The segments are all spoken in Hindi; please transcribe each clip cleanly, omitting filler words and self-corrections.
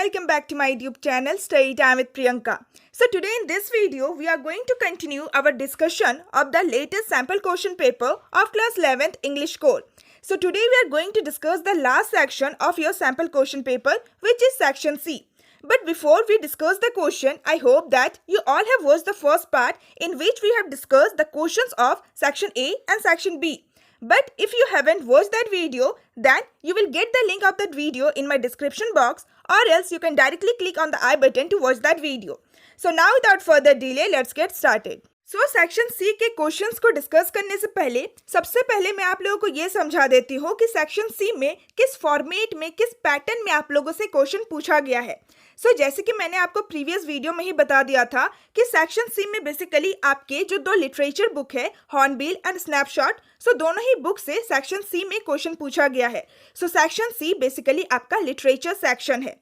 welcome back to my YouTube channel Study Time with Priyanka. So today in this video we are going to continue our discussion of the latest sample question paper of class 11th English core. So today we are going to discuss the last section of your sample question paper, which is section C. But before we discuss the question, I hope that you all have watched the first part in which we have discussed the questions of section A and section B. But if you haven't watched that video, then you will get the link of that video in my description box, or else you can directly click on the I button to watch that video. So now without further delay, let's get started. So section C के क्वेश्चंस को डिस्कस करने से पहले सबसे पहले मैं आप लोगों को ये समझा देती हूँ कि सेक्शन सी में किस फॉर्मेट में किस पैटर्न में आप लोगों से क्वेश्चन पूछा गया है. सो जैसे कि मैंने आपको प्रीवियस वीडियो में ही बता दिया था कि सेक्शन सी में बेसिकली आपके जो दो लिटरेचर बुक है, हॉर्नबिल एंड स्नैपशॉट, सो दोनों ही बुक से सेक्शन सी में क्वेश्चन पूछा गया है. सो सेक्शन सी बेसिकली आपका लिटरेचर सेक्शन है.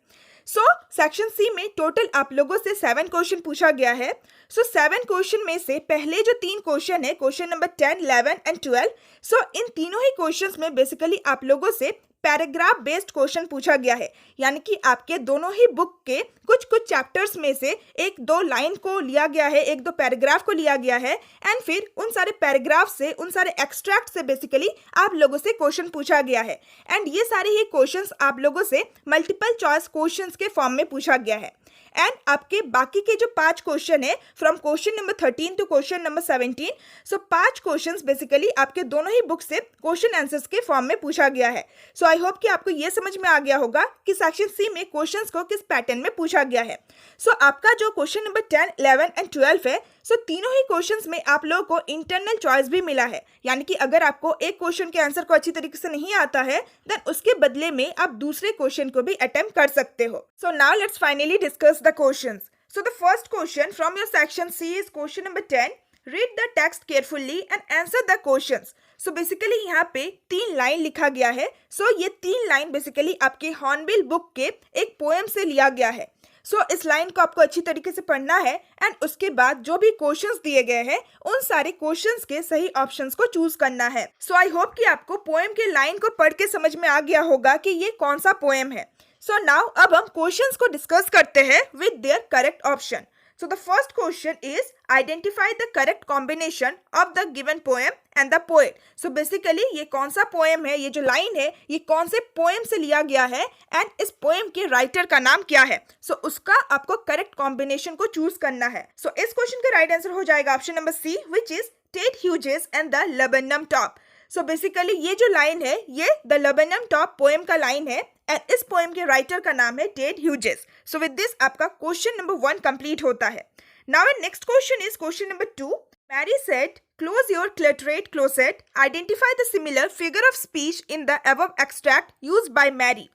सो सेक्शन सी में टोटल आप लोगों से 7 क्वेश्चन पूछा गया है. सो 7 क्वेश्चन में से पहले जो 3 क्वेश्चन है, क्वेश्चन नंबर 10, 11 एंड 12, सो इन तीनों ही क्वेश्चंस में बेसिकली आप लोगों से पैराग्राफ बेस्ड क्वेश्चन पूछा गया है. यानी कि आपके दोनों ही बुक के कुछ चैप्टर्स में से एक दो लाइन को लिया गया है, एक दो पैराग्राफ को लिया गया है, एंड फिर उन सारे पैराग्राफ से, उन सारे एक्सट्रैक्ट से बेसिकली आप लोगों से क्वेश्चन पूछा गया है. एंड ये सारे ही क्वेश्चंस आप लोगों से मल्टीपल चॉइस क्वेश्चंस के फॉर्म में पूछा गया है. एंड आपके बाकी के जो 5 क्वेश्चन है, from question number 13 to question number 17, so 5 questions basically आपके दोनों ही बुक से क्वेश्चन आंसर्स के फॉर्म में पूछा गया है. सो आई होप कि आपको ये समझ में आ गया होगा कि सेक्शन सी में क्वेश्चंस को किस पैटर्न में पूछा गया है. सो आपका जो क्वेश्चन नंबर 10, 11 एंड 12 है, सो तीनों ही क्वेश्चंस में आप लोगों को इंटरनल चॉइस भी मिला है. यानी कि अगर आपको एक क्वेश्चन के आंसर को अच्छी तरीके से नहीं आता है, देन उसके बदले में आप दूसरे क्वेश्चन को भी अटेम्प्ट कर सकते हो. So now let's finally discuss the questions. So the first question from your section C is question number 10. Read the text carefully and answer the questions. So basically यहाँ पे 3 लाइन लिखा गया है. सो ये 3 लाइन बेसिकली आपके हॉर्नबिल बुक के एक पोएम से लिया गया है. सो इस लाइन को आपको अच्छी तरीके से पढ़ना है, एंड उसके बाद जो भी क्वेश्चंस दिए गए हैं उन सारे क्वेश्चंस के सही ऑप्शंस को चूज करना है. सो आई होप कि आपको पोएम के लाइन को पढ़ के समझ में आ गया होगा कि ये कौन सा पोएम है. सो नाउ अब हम क्वेश्चंस को डिस्कस करते हैं with their correct option. So the first question is identify the correct combination of the given poem and the poet. So basically ये कौन सा poem है, ये जो line है ये कौन से poem से लिया गया है, and इस poem के writer का नाम क्या है. So उसका आपको correct combination को choose करना है. So इस question का right answer हो जाएगा option number C, which is Tate Hughes and the Laburnum Top. So basically ये जो लाइन है ये द लबनम टॉप पोएम का लाइन है, एंड इस पोएम के राइटर का नाम है Ted Hughes. So with this आपका क्वेश्चन नंबर 1 कंप्लीट होता है. Now next question is question number 2. Mary said close your cluttered closet, identify the similar figure of speech in the above extract used by Mary.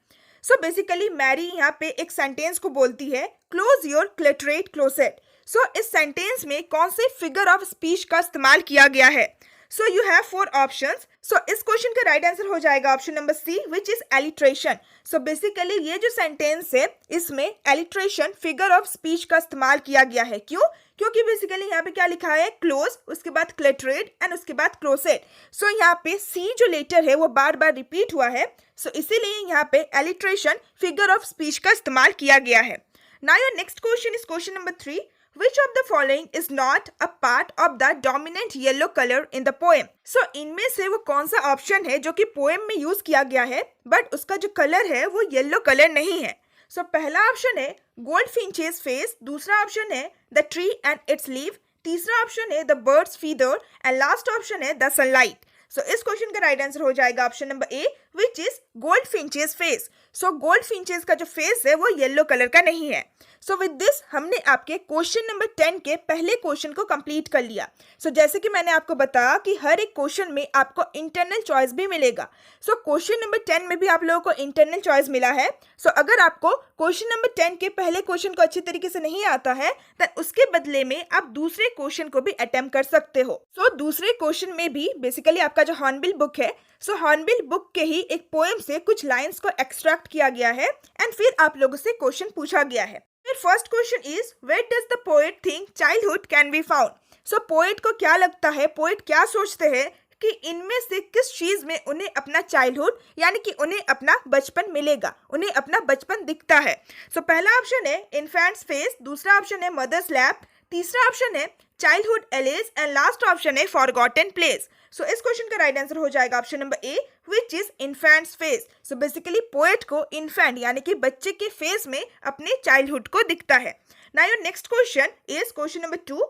So basically Mary यहाँ पे एक सेंटेंस को बोलती है क्लोज योर क्लेटरेट क्लोसेट. सो इस सेंटेंस में कौन से फिगर ऑफ स्पीच का इस्तेमाल किया गया है. So you have 4 options. So इस क्वेश्चन का राइट आंसर हो जाएगा option number C, which is alliteration. So basically ये जो सेंटेंस है इसमें alliteration फिगर ऑफ स्पीच का इस्तेमाल किया गया है. क्यों? क्योंकि बेसिकली यहाँ पे क्या लिखा है, क्लोज, उसके बाद क्लेटरेट एंड उसके बाद क्लोसेट. सो यहाँ पे सी जो लेटर है वो बार बार रिपीट हुआ है. सो इसीलिए यहाँ पे alliteration फिगर ऑफ स्पीच का इस्तेमाल किया गया है. Now your next question is question number 3. Which of the following is not a part of the dominant yellow color in the poem? So इनमें से वो कौन सा ऑप्शन है जो कि पोएम में यूज किया गया है बट उसका जो कलर है वो येलो कलर नहीं है. सो पहला ऑप्शन है गोल्ड फिंचेस फेस, दूसरा ऑप्शन है the tree and it's leave, तीसरा ऑप्शन है the birds feather, and last option है द सनलाइट. सो इस क्वेश्चन का राइट आंसर हो जाएगा option number A, which is gold finches face. So gold finches का जो फेस है वो येलो कलर का नहीं है. सो विद दिस हमने आपके क्वेश्चन नंबर 10 के पहले क्वेश्चन को कंप्लीट कर लिया. सो जैसे कि मैंने आपको बताया कि हर एक क्वेश्चन में आपको इंटरनल चॉइस भी मिलेगा. सो क्वेश्चन नंबर 10 में भी आप लोगों को इंटरनल चॉइस मिला है. सो अगर आपको क्वेश्चन नंबर 10 के पहले क्वेश्चन को अच्छी तरीके से नहीं आता है, तो उसके बदले में आप दूसरे क्वेश्चन को भी अटेम्प्ट कर सकते हो. सो दूसरे क्वेश्चन में भी बेसिकली आपका जो हॉर्नबिल बुक है, सो हॉर्नबिल बुक के ही एक पोएम से कुछ लाइंस को एक्सट्रैक्ट किया गया है, एंड फिर आप लोगों से क्वेश्चन पूछा गया है. फिर first question is where does the poet think childhood can be found. So poet को क्या लगता है, पोएट क्या सोचते हैं कि इनमें से किस चीज में उन्हें अपना चाइल्डहुड यानी कि उन्हें अपना बचपन मिलेगा, उन्हें अपना बचपन दिखता है। सो पहला ऑप्शन है इन्फेंट्स फेस, दूसरा ऑप्शन है मदर्स लैप, तीसरा ऑप्शन है childhood alleged and last option है फॉरगॉटन प्लेस। सो इस क्वेश्चन का राइट आंसर हो जाएगा option number A, which is infants face. So basically poet को इन्फेंट यानी कि बच्चे के फेस में अपने चाइल्डहुड को दिखता है। Now your next question is question number 2,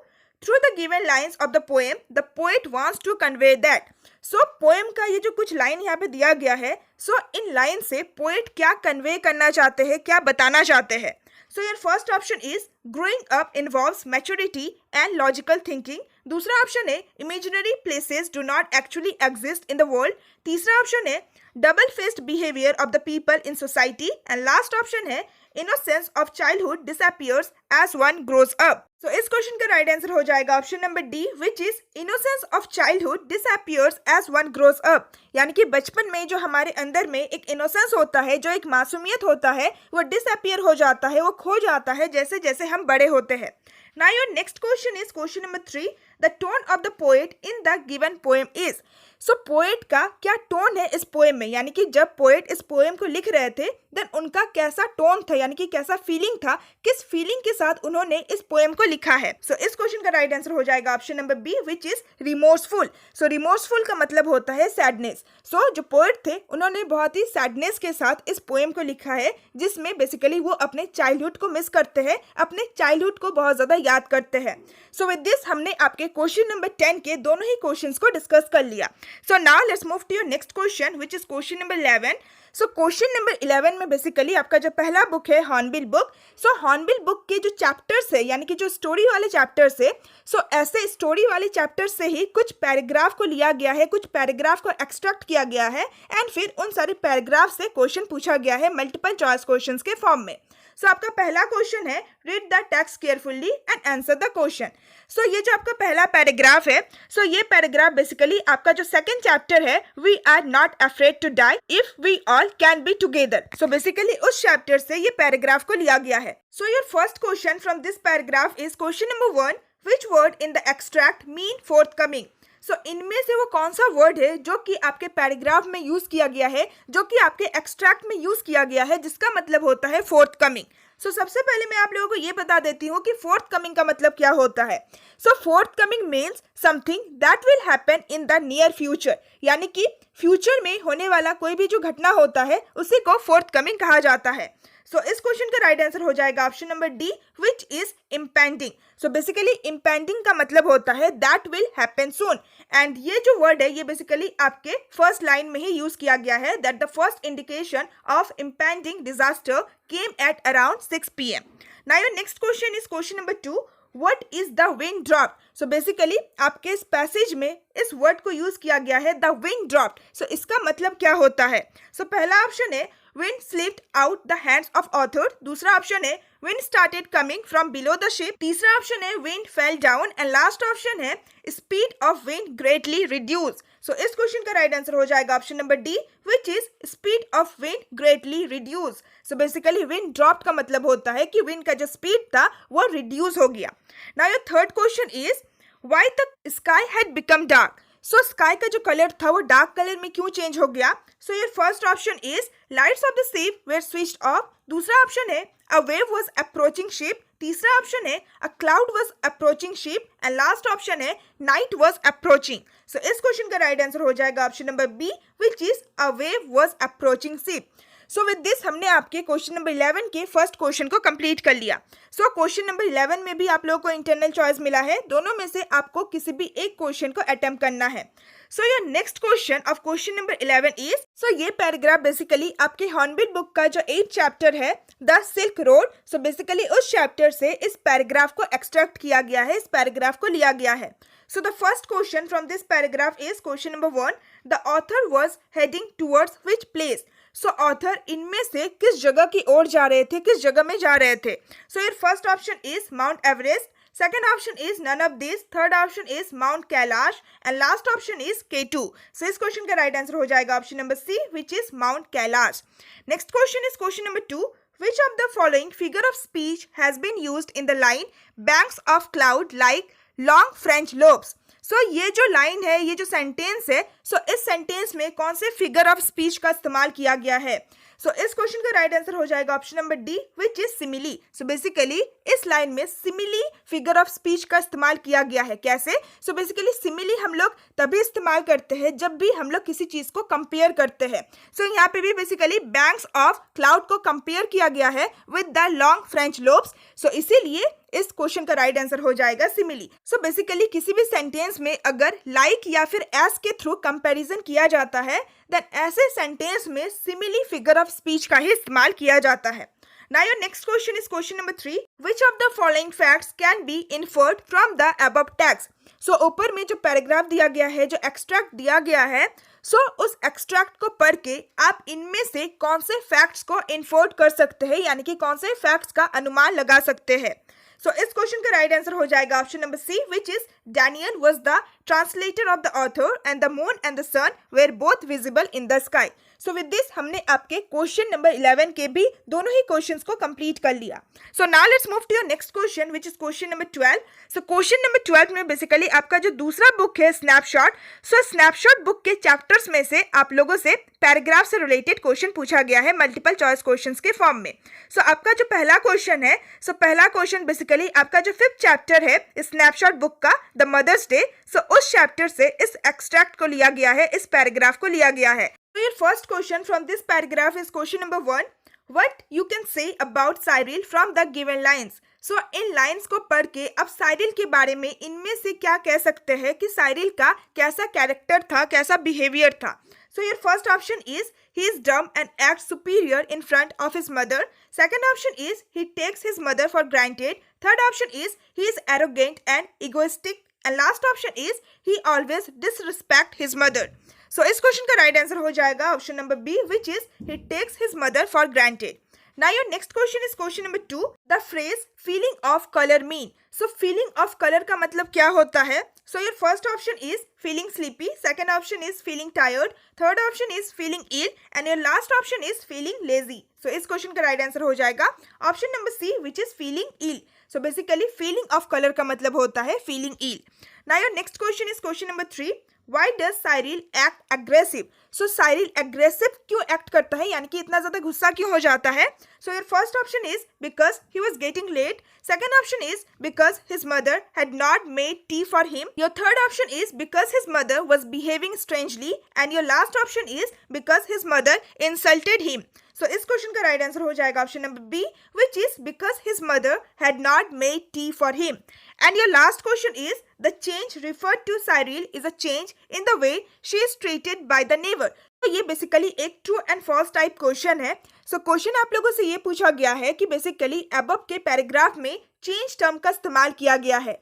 through the given lines of the poem the poet wants to convey that. So poem का ये जो कुछ लाइन यहाँ पे दिया गया है, सो इन लाइन से पोएट क्या कन्वे करना चाहते हैं, क्या बताना चाहते हैं। So your first option is growing up involves maturity and logical thinking. दूसरा ऑप्शन है imaginary places do not actually exist in the world. तीसरा ऑप्शन है double faced behavior of the people in society and last option है innocence of childhood disappears as one grows up. So इस क्वेश्चन का राइट आंसर हो जाएगा option number D, which is innocence of childhood disappears as one grows up. यानी कि बचपन में जो हमारे अंदर में एक इनोसेंस होता है, जो एक मासूमियत होता है, वो डिसअपियर हो जाता है, वो खो जाता है जैसे जैसे हम बड़े होते हैं। Now your next question is question number 3. The tone of the poet in the given poem is. So poet का क्या टोन है इस पोएम में, यानी कि जब पोएट इस पोएम को लिख रहे थे देन उनका कैसा टोन था, यानी कि कैसा फीलिंग था, किस फीलिंग के साथ उन्होंने इस पोएम को लिखा है। सो इस क्वेश्चन का राइट आंसर हो जाएगा option number B, which is remorseful. So remorseful का मतलब होता है सैडनेस। सो जो पोएट थे उन्होंने बहुत ही सैडनेस के साथ इस पोएम को लिखा है, जिसमें बेसिकली वो अपने चाइल्डहुड को मिस करते हैं, अपने चाइल्डहुड को बहुत ज्यादा याद करते हैं। सो विद दिस हमने आपके क्वेश्चन नंबर 10 के दोनों ही क्वेश्चंस को डिस्कस कर लिया। So now let's move to your next question which is question number 11। So question number 11 में बेसिकली आपका जो पहला बुक है Hornbill book. So Hornbill book के जो चैप्टर्स है यानी कि जो स्टोरी वाले चैप्टर्स है, सो ऐसे स्टोरी वाले चैप्टर्स से ही कुछ पैराग्राफ को लिया गया है, कुछ पैराग्राफ को एक्सट्रैक्ट किया गया है एंड फिर उन सारे पैराग्राफ से क्वेश्चन पूछा गया है मल्टीपल चॉइस क्वेश्चन के फॉर्म में। सो आपका पहला क्वेश्चन है read the text carefully and answer the question. So ये जो आपका पहला पैराग्राफ है, सो ये पैराग्राफ बेसिकली आपका जो सेकंड चैप्टर है we are not afraid to die if we all can be together. So basically उस चैप्टर से ये पैराग्राफ को लिया गया है। So your first question from this paragraph is question number 1, which word in the extract mean forthcoming. So इनमें से वो कौन सा वर्ड है जो कि आपके पैराग्राफ में यूज किया गया है, जो कि आपके एक्सट्रैक्ट में यूज किया गया है, जिसका मतलब होता है फोर्थकमिंग। सो सबसे पहले मैं आप लोगों को ये बता देती हूँ कि फोर्थकमिंग का मतलब क्या होता है। So forthcoming means something that will happen in the near future, यानी कि फ्यूचर में होने वाला कोई भी जो घटना होता है उसी को फोर्थकमिंग कहा जाता है। सो इस क्वेश्चन का राइट आंसर हो जाएगा option number D, which is impending. So basically impending का मतलब होता है that will happen soon, and ये जो वर्ड है ये बेसिकली आपके फर्स्ट लाइन में ही यूज किया गया है, that the first indication of impending disaster came at around 6 PM। Now your next question is question number 2, what is the wind drop. So basically आपके इस पैसेज में इस वर्ड को यूज किया गया है द विंड ड्रॉप। सो इसका मतलब क्या होता है। सो पहला ऑप्शन है wind slipped out the hands of author, दूसरा ऑप्शन है wind started coming from below the ship, तीसरा ऑप्शन है wind fell down and last option है speed of wind greatly reduced। सो इस क्वेश्चन का राइट आंसर हो जाएगा option number D, which is speed of wind greatly reduce. So basically wind drop का मतलब होता है कि विंड का जो स्पीड था वो रिड्यूस हो गया। Now your third question is why the sky had become dark. So sky का जो कलर था वो डार्क कलर में क्यों चेंज हो गया। So your first option is lights of the ship were switched off, दूसरा ऑप्शन है a wave was approaching ship, तीसरा ऑप्शन है a cloud was approaching ship and last option है नाइट वाज अप्रोचिंग। सो इस क्वेश्चन का राइट आंसर हो जाएगा option number B, which is a wave was approaching ship. So with this हमने आपके क्वेश्चन नंबर 11 के फर्स्ट क्वेश्चन को कंप्लीट कर लिया। सो क्वेश्चन नंबर 11 में भी आप लोगों को इंटरनल चॉइस मिला है, दोनों में से आपको किसी भी एक क्वेश्चन को अटेम्प्ट करना है। So your next question of question number 11 is, so ये पैराग्राफ बेसिकली आपके हॉर्नबिल बुक का जो 8th चैप्टर है the silk road, so basically उस चैप्टर से इस पैराग्राफ को एक्सट्रैक्ट किया गया है, इस पैराग्राफ को लिया गया है। So the first question from this paragraph is question number 1. The author was heading towards which place? So author इनमें से किस जगह की ओर जा रहे थे, किस जगह में जा रहे थे। So your first option is Mount Everest, second option is none of these, third option is Mount Kailash and last option is K2. So इस question का right answer हो जाएगा option number C, which is Mount Kailash. Next question is question number 2. Which of the following figure of speech has been used in the line banks of cloud like long French lobes? सो ये जो लाइन है, ये जो सेंटेंस है, सो इस सेंटेंस में कौन से फिगर ऑफ स्पीच का इस्तेमाल किया गया है? सो इस क्वेश्चन का राइट आंसर हो जाएगा option number D, which is simile. So basically इस लाइन में सिमिली फिगर ऑफ स्पीच का इस्तेमाल किया गया है। कैसे? सो बेसिकली सिमिली हम लोग तभी इस्तेमाल करते हैं जब भी हम लोग किसी चीज को कंपेयर करते हैं। सो यहाँ पे भी बेसिकली बैंक्स ऑफ क्लाउड को कंपेयर किया गया है with the long French loaves. So इसीलिए इस क्वेश्चन का राइट आंसर हो जाएगा सिमिली। सो बेसिकली किसी भी सेंटेंस में अगर लाइक या फिर एस के थ्रू कंपैरिजन किया जाता है, देन ऐसे सेंटेंस में सिमिली फिगर ऑफ स्पीच का ही इस्तेमाल किया जाता है। Now your next question is question number 3. Which of the following facts can be inferred from the above text? So ऊपर में जो पैराग्राफ दिया गया है, जो एक्सट्रैक्ट दिया गया है, उस एक्सट्रैक्ट को पढ़ के आप इनमें से कौन से फैक्ट्स को इन्फोर्ड कर सकते हैं, यानी कि कौन से फैक्ट्स का अनुमान लगा सकते हैं। इस क्वेश्चन का राइट आंसर हो जाएगा option number C, which is Daniel was the translator of the author and the moon and the sun were both visible in the sky. So with this हमने आपके क्वेश्चन नंबर 11 के भी दोनों ही क्वेश्चंस को कंप्लीट कर लिया। So now let's move to your next question, which is question number 12। So question number 12 में बेसिकली आपका जो दूसरा बुक है स्नैपशॉट, स्नैपशॉट बुक के चैप्टर्स में से आप लोगों से पैराग्राफ से रिलेटेड क्वेश्चन पूछा गया है मल्टीपल चॉइस क्वेश्चंस के फॉर्म में। आपका जो पहला क्वेश्चन है, पहला क्वेश्चन बेसिकली आपका जो 5th चैप्टर है स्नैपशॉट बुक का, द मदर्स डे, उस चैप्टर से इस एक्सट्रैक्ट को लिया गया है, इस पैराग्राफ को लिया गया है। So your first question from this paragraph is question number 1. What you can say about Cyril from the given lines? So in lines को पढ़ के अब साइरिल के बारे में इनमें से क्या कह सकते हैं कि साइरिल का कैसा कैरेक्टर था, कैसा बिहेवियर था। So your first option is he is dumb and acts superior in front of his mother. Second option is he takes his mother for granted. Third option is he is arrogant and egoistic. And last option is he always disrespect his mother. इस क्वेश्चन का राइट आंसर हो जाएगा option number B, which is he takes his mother for granted. Now your next question is question number 2. The phrase feeling of colour mean. Feeling of colour का मतलब क्या होता है? Your first option is feeling sleepy, second option is feeling tired, third option is feeling ill and your last option is feeling lazy. इस क्वेश्चन का राइट आंसर हो जाएगा option number C, which is feeling ill. Basically feeling of colour का मतलब होता है feeling ill. Now your next question is question number 3. Why does Cyril act aggressive? Cyril aggressive क्यों एक्ट करता है, यानी कि इतना ज्यादा गुस्सा क्यों हो जाता है? Your first option is because he was getting late. Second option is because his mother had not made tea for him. Your third option is because his mother was behaving strangely, and your last option is because his mother insulted him. इस क्वेश्चन का राइट आंसर हो जाएगा option number B, which is because his mother had not made tea for him. And your last question is the change referred to Cyril is a change in the way she is treated by the neighbour. ये बेसिकली एक true and false type question है। क्वेश्चन आप लोगों से ये पूछा गया है कि बेसिकली अबव के पैराग्राफ में चेंज टर्म का इस्तेमाल किया गया है।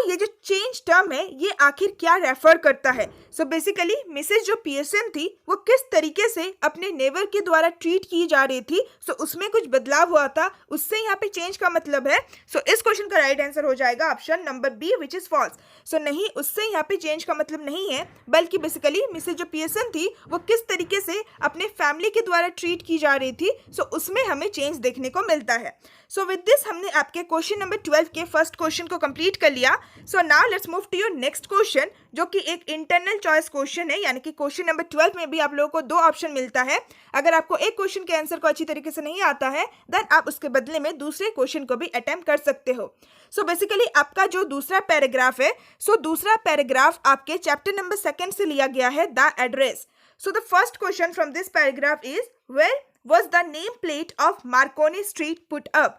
ये जो चेंज टर्म है ये आखिर क्या रेफर करता है? बेसिकली मिसेज जो पीएसएन थी वो किस तरीके से अपने नेबर के द्वारा ट्रीट की जा रही थी, उसमें कुछ बदलाव हुआ था, उससे यहाँ पे चेंज का मतलब है। इस क्वेश्चन का राइट आंसर हो जाएगा option number B, which is false. नहीं, उससे यहाँ पे चेंज का मतलब नहीं है, बल्कि बेसिकली मिसेज जो पीएसएन थी वो किस तरीके से अपने फैमिली के द्वारा ट्रीट की जा रही थी, उसमें हमें चेंज देखने को मिलता है। विद दिस हमने आपके क्वेश्चन नंबर 12 के फर्स्ट क्वेश्चन को कंप्लीट कर लिया। Now let's move to your next question, जो कि एक इंटरनल चॉइस क्वेश्चन है, यानी कि क्वेश्चन नंबर 12 में भी आप लोगों को 2 ऑप्शन मिलता है। अगर आपको एक क्वेश्चन के आंसर को अच्छी तरीके से नहीं आता है, देन आप उसके बदले में दूसरे क्वेश्चन को भी अटेम्प्ट कर सकते हो। बेसिकली आपका जो दूसरा पैराग्राफ है, दूसरा पैराग्राफ आपके चैप्टर नंबर 2 से लिया गया है, the address. The first question from this paragraph is where was the name plate of Marconi Street put up?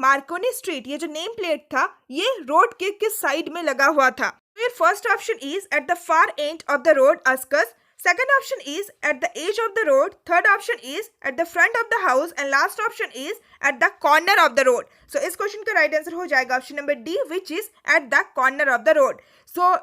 Marconi Street, ये जो नेम प्लेट था ये रोड के किस साइड में लगा हुआ था? Your first option is at the far end of the road, Ascus. Second option is at the edge of the road. Third option is at the front of the house, and last option is at the corner of the road. इस क्वेश्चन का राइट आंसर हो जाएगा option number D, which is at the corner of the road.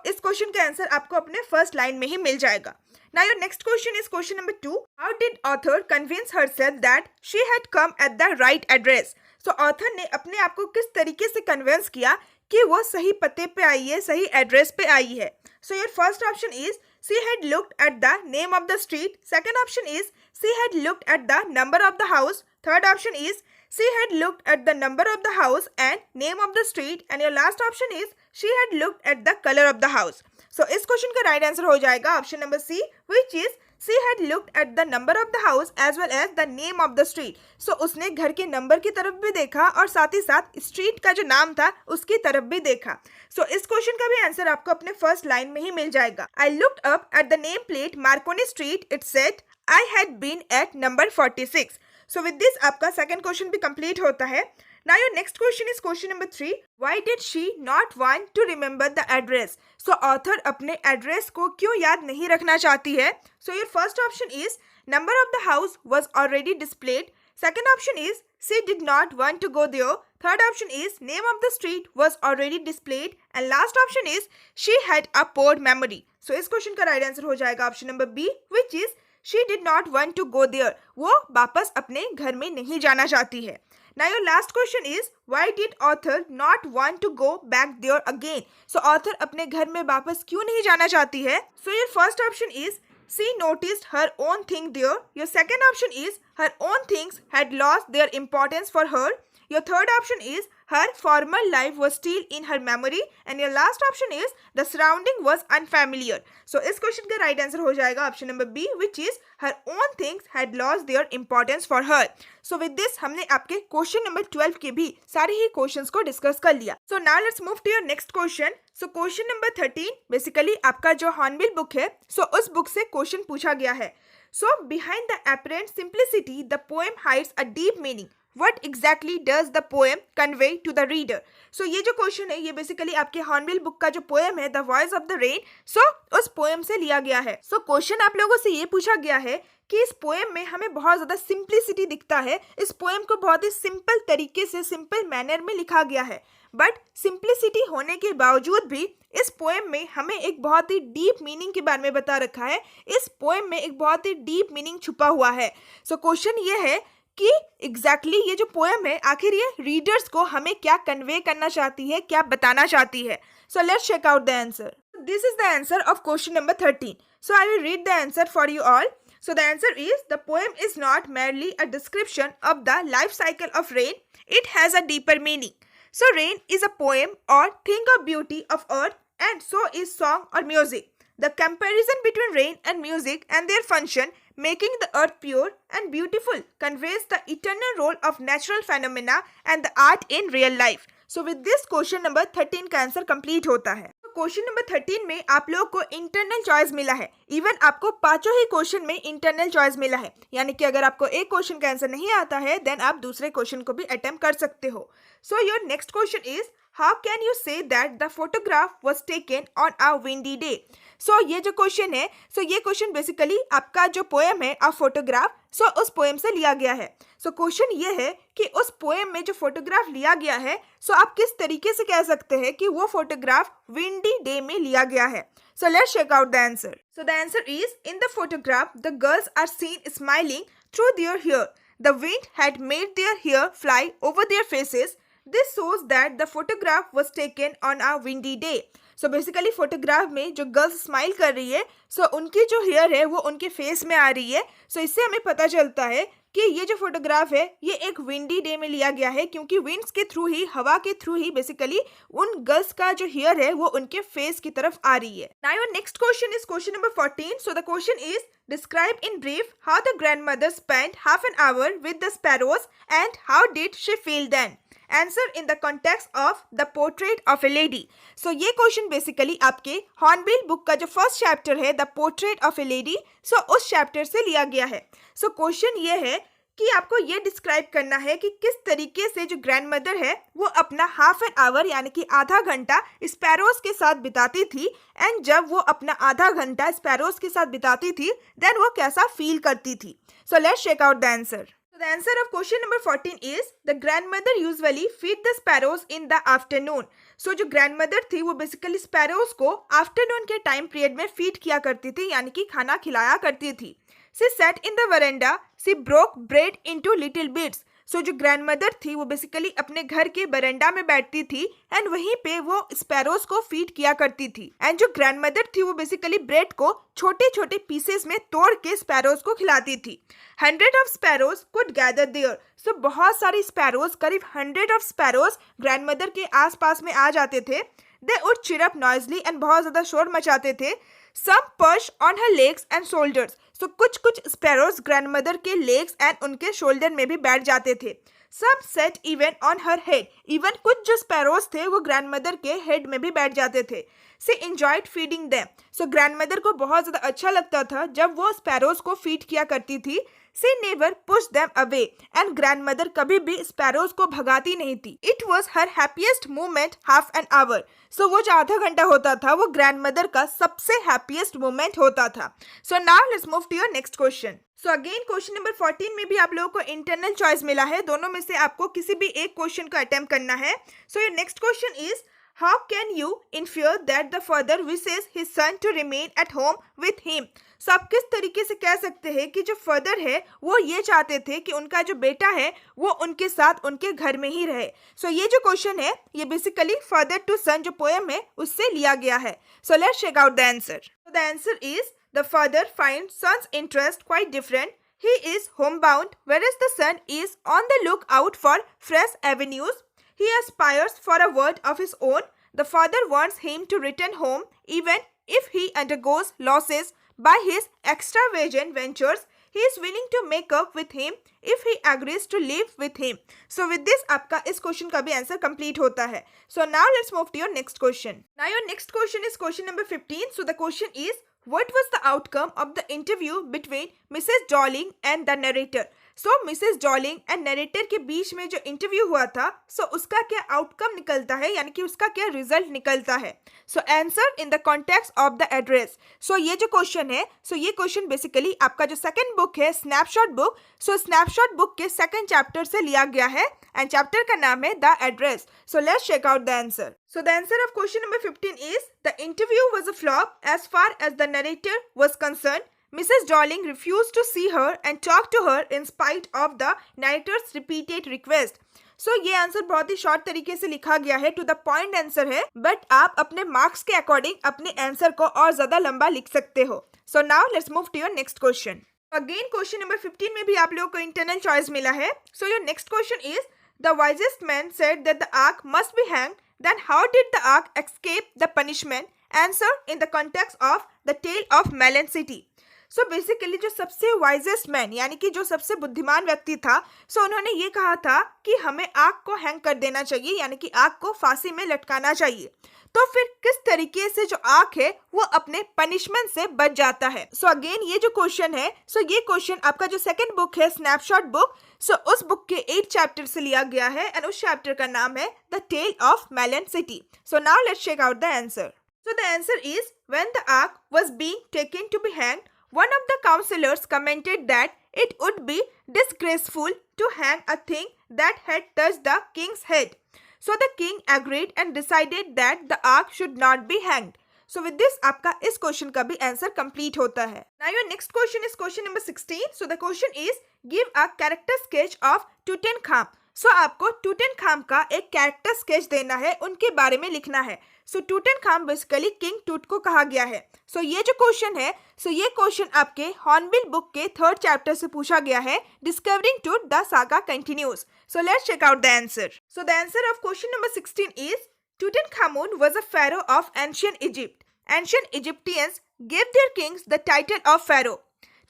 इस क्वेश्चन का आंसर आपको अपने फर्स्ट लाइन में ही मिल जाएगा। Now your next question is question number 2. How did author convince herself that she had come at the right address? Author ने अपने आप को किस तरीके से कन्विंस किया कि वो सही पते पे आई है, सही एड्रेस पे आई है? Your first option is she had looked at the name of the street. Second option is she had looked at the number of the house. Third option is she had looked at the number of the house and name of the street. And your last option is she had looked at the color of the house. So इस क्वेश्चन का राइट आंसर हो जाएगा option number C, which is she had looked at the number of the house as well as the name of the street. So उसने घर के नंबर की तरफ भी देखा और साथ ही साथ स्ट्रीट का जो नाम था उसकी तरफ भी देखा. So इस क्वेश्चन का भी आंसर आपको अपने फर्स्ट लाइन में ही मिल जाएगा. I looked up at the name plate Marconi Street. It said I had been at number 46. So with this आपका सेकंड क्वेश्चन भी कंप्लीट होता है. Now your next question is question number 3. Why did she not want to remember the address? So author अपने एड्रेस को क्यों याद नहीं रखना चाहती है? So your first option is number of the house was already displayed. Second option is she did not want to go there. Third option is name of the street was already displayed. And last option is she had a poor memory. So इस क्वेश्चन का राइट आंसर हो जाएगा option number B, which is she did not want to go there. वो वापस अपने घर में नहीं जाना चाहती है. Now your last question is why did author not want to go back there again? So author अपने घर में वापस क्यों नहीं जाना चाहती है? So your first option is she noticed her own thing there. Your second option is her own things had lost their importance for her. Your third option is her former life was still in her memory. And your last option is the surrounding was unfamiliar. So इस क्वेश्चन का राइट आंसर हो जाएगा option number B, which is her own things had lost their importance for her. So with this हमने आपके क्वेश्चन नंबर 12 के भी सारे ही क्वेश्चंस को डिस्कस कर लिया. So now let's move to your next question. So question number 13 basically आपका जो हॉर्नबिल बुक है, so उस बुक से क्वेश्चन पूछा गया है. So behind the apparent simplicity, the poem hides a deep meaning. What exactly does the poem convey to the reader? So ये जो क्वेश्चन है ये बेसिकली आपके हॉर्नबिल बुक का जो पोएम है the voice of the rain, so उस पोएम से लिया गया है. सो क्वेश्चन आप लोगों से ये पूछा गया है कि इस पोएम में हमें बहुत ज़्यादा सिंप्लिसिटी दिखता है. इस पोएम को बहुत ही सिंपल तरीके से सिंपल मैनर में लिखा गया है, बट सिंप्लिसिटी होने के बावजूद भी इस पोएम में हमें एक बहुत ही डीप मीनिंग के बारे में बता रखा है. इस पोएम में एक बहुत ही डीप मीनिंग छुपा हुआ है. सो क्वेश्चन ये है कि एग्जैक्टली ये जो पोएम है आखिर ये रीडर्स को हमें क्या कन्वे करना चाहती है, क्या बताना चाहती है. So let's check out the answer. This is the answer of question number 13. So I will read the answer for you all. So the answer is the poem is not merely a description of the life cycle of rain. It has a deeper meaning. So rain is a poem or thing of beauty of earth, and so is song or music. The comparison between rain and music and their function, making the earth pure and beautiful, conveys the eternal role of natural phenomena and the art in real life. So with this question number 13 का आंसर कंप्लीट होता है. क्वेश्चन नंबर 13 में आप लोगों को इंटरनल चॉइस मिला है. इवन आपको पांचों ही क्वेश्चन में इंटरनल चॉइस मिला है, यानी कि अगर आपको एक क्वेश्चन का आंसर नहीं आता है देन आप दूसरे क्वेश्चन को भी अटेम्प्ट कर सकते हो. So your next question is how can you say that the photograph was taken on a windy day. So ये जो क्वेश्चन है, सो ये क्वेश्चन बेसिकली आपका जो पोएम है अ फोटोग्राफ, सो उस पोएम से लिया गया है. सो क्वेश्चन ये है कि उस पोएम में जो फोटोग्राफ लिया गया है, सो आप किस तरीके से कह सकते हैं कि वो फोटोग्राफ विंडी डे में लिया गया है. So let's check out the answer. So the answer is in the photograph the girls are seen smiling through their hair. The wind had made their hair fly over their faces. This shows that the photograph was taken on a windy day. So basically photograph में जो गर्ल्स स्माइल कर रही है, सो उनकी जो हेयर है वो उनके फेस में आ रही है. सो इससे हमें पता चलता है कि ये जो फोटोग्राफ है ये एक विंडी डे में लिया गया है, क्योंकि विंड्स के थ्रू ही, हवा के थ्रू ही बेसिकली उन गर्ल्स का जो हेयर है वो उनके फेस की तरफ आ रही है. Now your next question is question number 14. So the question is describe in brief how the grandmother spent half an hour with the sparrows and how did she feel then. Answer in the context of the portrait of a lady. So ये क्वेश्चन बेसिकली आपके हॉर्नबिल बुक का जो फर्स्ट चैप्टर है the portrait of a lady, so उस चैप्टर से लिया गया है. सो क्वेश्चन ये है कि आपको ये डिस्क्राइब करना है कि किस तरीके से जो ग्रैंड मदर है वो अपना हाफ एन आवर यानी कि आधा घंटा स्पैरोज के साथ बिताती थी. एंड जब वो अपना आधा घंटा स्पैरोज के साथ बिताती थी देन वो कैसा फील करती थी. So let's check out the answer. So the answer of question number 14 is the grandmother usually feed the sparrows in the afternoon. So जो grandmother थी वो basically sparrows को afternoon के time period में feed किया करती थी, यानी कि खाना खिलाया करती थी. She sat in the veranda. She broke bread into little bits. सो जो ग्रैंड मदर थी वो बेसिकली अपने घर के बरंडा में बैठती थी एंड वहीं पे वो स्पैरोज को फीड किया करती थी. एंड जो ग्रैंड मदर थी वो बेसिकली ब्रेड को छोटे छोटे पीसेस में तोड़ के स्पैरोज को खिलाती थी. 100 of sparrows could gather there. So बहुत सारे स्पैरोज, करीब 100 ऑफ स्पैरोज ग्रैंड मदर के आसपास में आ जाते थे. They would chirrup noisily and बहुत ज़्यादा शोर मचाते थे. Some perch on her legs and shoulders. So कुछ स्पैरोज ग्रैंडमदर के लेग्स एंड उनके शोल्डर में भी बैठ जाते थे. Some sat even on her head. Even कुछ जो स्पैरोज थे वो ग्रैंडमदर के हेड में भी बैठ जाते थे. सी एंजॉयड फीडिंग देम. सो ग्रैंडमदर को बहुत ज़्यादा अच्छा लगता था जब वो स्पैरोज को फीड किया करती थी. She never push them away. And grandmother कभी भी स्पैरोज को भगाती नहीं थी. It was her happiest moment half an hour. So वो जो आधा घंटा होता था वो ग्रैंडमदर का सबसे हैप्पीएस्ट मोमेंट होता था. So now let's move to your next question. So again question number 14 में भी आप लोगों को इंटरनल चॉइस मिला है. दोनों में से आपको किसी भी एक क्वेश्चन को अटेम्प्ट करना है. So your next question is how can you infer that the father wishes his son to remain at home with him. सो आप किस तरीके से कह सकते हैं कि जो फादर है वो ये चाहते थे कि उनका जो बेटा है वो उनके साथ उनके घर में ही रहे. सो ये जो क्वेश्चन है ये बेसिकली फादर टू सन जो पोएम है उससे लिया गया है. So let's check out the answer. The answer is the father find son's interest quite different. He is homebound, whereas the son is on the lookout for fresh avenues. He aspires for a world of his own. The father wants him to return home even if he undergoes losses by his extravagant ventures. He is willing to make up with him if he agrees to live with him. So with this आपका इस क्वेश्चन का भी आंसर कंप्लीट होता है. So now let's move to your next question. Now your next question is question number 15. So the question is, what was the outcome of the interview between Mrs. Darling and the narrator? So Mrs Dorling and narrator के बीच में जो इंटरव्यू हुआ था सो उसका क्या आउटकम निकलता है यानी कि उसका क्या रिजल्ट निकलता है. So answer in the context of the address. So ये जो क्वेश्चन है सो ये क्वेश्चन बेसिकली आपका जो सेकंड बुक है snapshot book. So snapshot book के सेकंड चैप्टर से लिया गया है एंड चैप्टर का नाम है the address. So let's check out the answer. So the answer of question number 15 is the interview was a flop as far as the narrator was concerned. Mrs. Darling refused to see her and talk to her in spite of the narrator's repeated request. So ये आंसर बहुत ही शॉर्ट तरीके से लिखा गया है, टू द पॉइंट आंसर है, बट आप अपने मार्क्स के अकॉर्डिंग अपने आंसर को और ज्यादा लंबा लिख सकते हो. So now let's move to your next question. Again question number 15 में भी आप लोगों को इंटरनल चॉइस मिला है. So your next question is the wisest man said that the arc must be hanged. Then how did the ark escape the punishment? Answer in the context of the tale of Melon City. So basically जो सबसे वाइजेस्ट मैन यानी कि जो सबसे बुद्धिमान व्यक्ति था सो उन्होंने ये कहा था कि हमें आग को हैंग कर देना चाहिए यानी कि आग को फांसी में लटकाना चाहिए. तो फिर किस तरीके से जो आग है वो अपने पनिशमेंट से बच जाता है. सो अगेन ये जो क्वेश्चन है सो ये क्वेश्चन आपका जो सेकंड बुक है स्नैपशॉट बुक सो उस बुक के 8 चैप्टर से लिया गया है एंड उस चैप्टर का नाम है the tale of Melon City. So now let's check out the answer. So the answer is when the arch was being taken to be hanged, one of the counselors commented that it would be disgraceful to hang a thing that had touched the king's head. So the king agreed and decided that the ark should not be hanged. So with this आपका इस क्वेश्चन का भी आंसर कंप्लीट होता है. Now your next question is question number 16. So the question is give a character sketch of Tutankhamun. सो आपको टूटनखाम का एक कैरेक्टर स्केच देना है, उनके बारे में लिखना है. सो टूटनखाम बेसिकली किंग टूट को कहा गया है. सो ये जो क्वेश्चन है सो ये क्वेश्चन आपके हॉर्नबिल बुक के 3rd चैप्टर से पूछा गया है, discovering Tut the saga continues. So let's check out the answer. So the answer of question number 16 is Tutankhamun was a pharaoh of ancient Egypt. Ancient Egyptians gave their kings the title of pharaoh.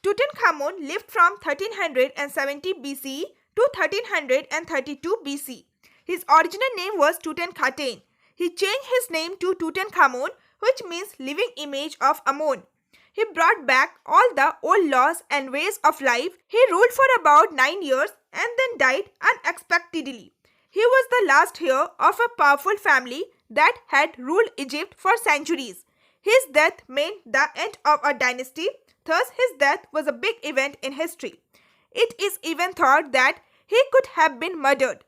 Tutankhamun lived from 1370 BCE to 1332 BC. His original name was Tutankhaten. He changed his name to Tutankhamun, which means living image of Amun. He brought back all the old laws and ways of life. He ruled for about 9 years and then died unexpectedly. He was the last heir of a powerful family that had ruled Egypt for centuries. His death meant the end of a dynasty. Thus, his death was a big event in history. It is even thought that he could have been murdered.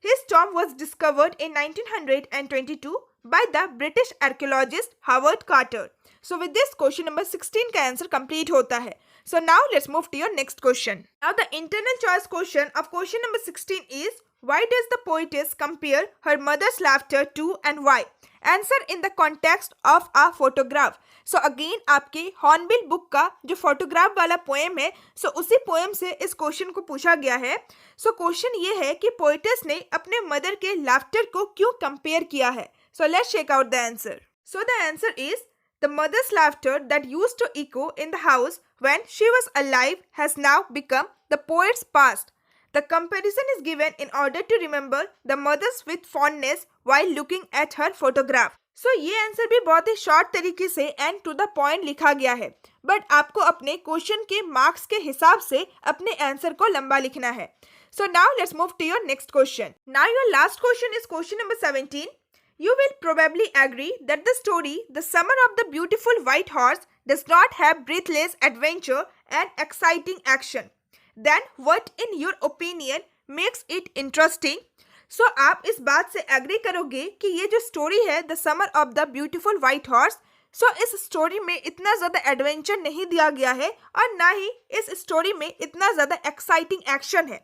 His tomb was discovered in 1922 by the British archaeologist Howard Carter. So with this question number 16 का आंसर कंप्लीट होता है. So now let's move to your next question. Now the internal choice question of question number 16 is why does the poetess compare her mother's laughter to and why? Answer in the context of a photograph. So again आपके हॉर्नबिल बुक का जो फोटोग्राफ वाला पोएम है सो उसी पोएम से इस क्वेश्चन को पूछा गया है. सो क्वेश्चन ये है कि पोएटेस ने अपने मदर के लाफ्टर को क्यों कंपेयर किया है. So let's check out the answer. So the answer is the mother's laughter that used to echo in the house when she was alive has now become the poet's past. The comparison is given in order to remember the mothers with fondness while looking at her photograph. So ये आंसर भी बहुत ही शॉर्ट तरीके से एंड टू द पॉइंट लिखा गया है, बट आपको अपने क्वेश्चन के मार्क्स के हिसाब से अपने आंसर को लंबा लिखना है. So now let's move to your next question. Now your last question is question number 17. You will probably agree that the story The Summer of the Beautiful White Horse does not have breathless adventure and exciting action. Then what in your opinion makes it interesting? So आप इस बात से एग्री करोगे कि ये जो स्टोरी है the summer of the beautiful white horse, so इस स्टोरी में इतना ज़्यादा एडवेंचर नहीं दिया गया है और ना ही इस स्टोरी में इतना ज़्यादा एक्साइटिंग एक्शन है.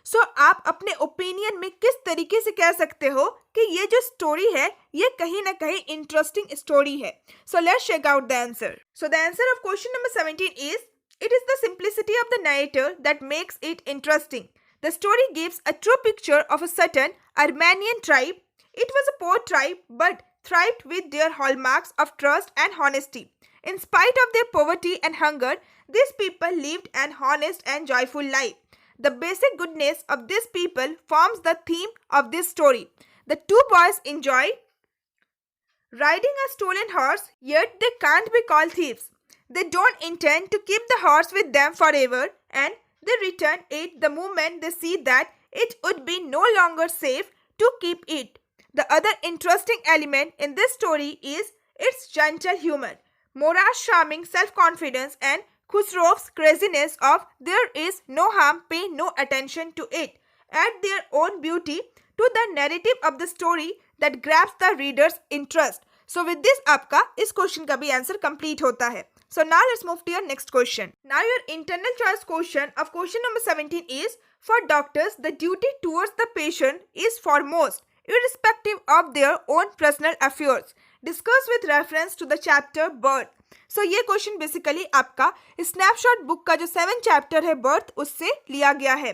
सो आप अपने ओपिनियन में किस तरीके से कह सकते हो कि ये जो स्टोरी है ये कहीं ना कहीं इंटरेस्टिंग स्टोरी है. So let's check out the answer. So the answer of question number 17 is it is the simplicity of the narrator that makes it interesting. The story gives a true picture of a certain Armenian tribe. It was a poor tribe but thrived with their hallmarks of trust and honesty. In spite of their poverty and hunger, these people lived an honest and joyful life. The basic goodness of these people forms the theme of this story. The two boys enjoy riding a stolen horse, yet they can't be called thieves. They don't intend to keep the horse with them forever, and they return it the moment they see that it would be no longer safe to keep it. The other interesting element in this story is its gentle humor. Mora's charming self-confidence and Khusrov's craziness of there is no harm, pay no attention to it, add their own beauty to the narrative of the story that grabs the reader's interest. So with this आपका इस क्वेश्चन का भी आंसर कंप्लीट होता है. So now let's move to your next question. Now your internal choice question of question number 17 is, for doctors the duty towards the patient is foremost, irrespective of their own personal affairs. Discuss with reference to the chapter birth. So ये क्वेश्चन बेसिकली आपका स्नैपशॉट बुक का जो 7 चैप्टर है बर्थ उससे लिया गया है.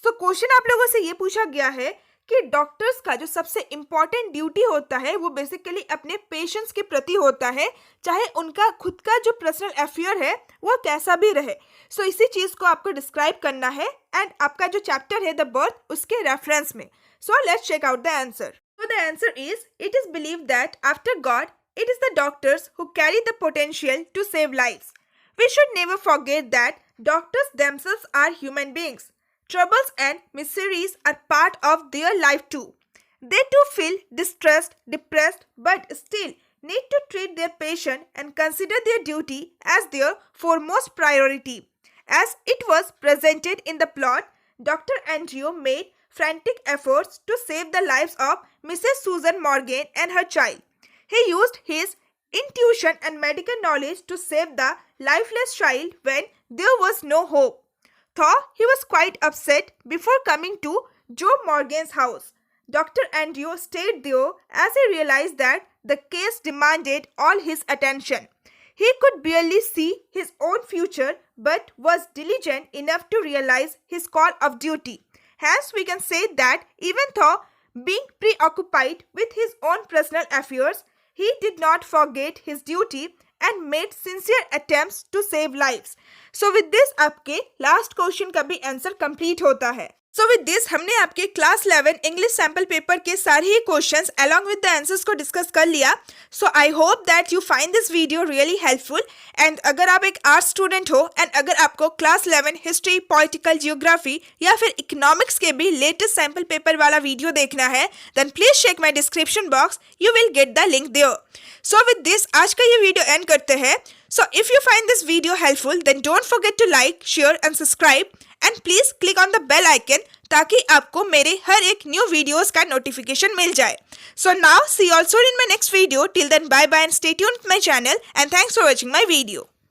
So क्वेश्चन आप लोगों से ये पूछा गया है कि डॉक्टर्स का जो सबसे इम्पॉर्टेंट ड्यूटी होता है वो बेसिकली अपने पेशेंट्स के प्रति होता है, चाहे उनका खुद का जो पर्सनल अफेयर है वो कैसा भी रहे. सो इसी चीज़ को आपको डिस्क्राइब करना है एंड आपका जो चैप्टर है द बर्थ उसके रेफरेंस में. So let's check out the answer. So the answer is it is believe that after God it is the doctors who carry the potential to save lives. We should never forget that doctors themselves are human beings. Troubles and miseries are part of their life too. They too feel distressed, depressed, but still need to treat their patient and consider their duty as their foremost priority. As it was presented in the plot, Dr. Andrew made frantic efforts to save the lives of Mrs. Susan Morgan and her child. He used his intuition and medical knowledge to save the lifeless child when there was no hope. Though he was quite upset before coming to Joe Morgan's house. Dr. Andrew stayed there as he realized that the case demanded all his attention. He could barely see his own future but was diligent enough to realize his call of duty. Hence, we can say that even though being preoccupied with his own personal affairs, he did not forget his duty and made sincere attempts to save lives. So with this आपके लास्ट क्वेश्चन का भी आंसर कंप्लीट होता है. सो विद दिस हमने आपके क्लास 11 इंग्लिश सैम्पल पेपर के सारे ही questions along with the answers को डिस्कस कर लिया. So I hope that you find this video really helpful. And अगर आप एक आर्ट्स स्टूडेंट हो एंड अगर आपको क्लास 11 हिस्ट्री, पॉलिटिकल जियोग्राफी या फिर इकोनॉमिक्स के भी लेटेस्ट सैम्पल पेपर वाला वीडियो देखना है then please check my description box, you will get the link there. So with this आज का ये वीडियो एंड करते हैं. So if you find this video helpful then don't forget to like, share and subscribe and please click on the bell icon ताकि आपको मेरे हर एक न्यू वीडियोस का नोटिफिकेशन मिल जाए. So now see you all soon in my next video. Till then bye bye and stay tuned with my channel and thanks for watching my video.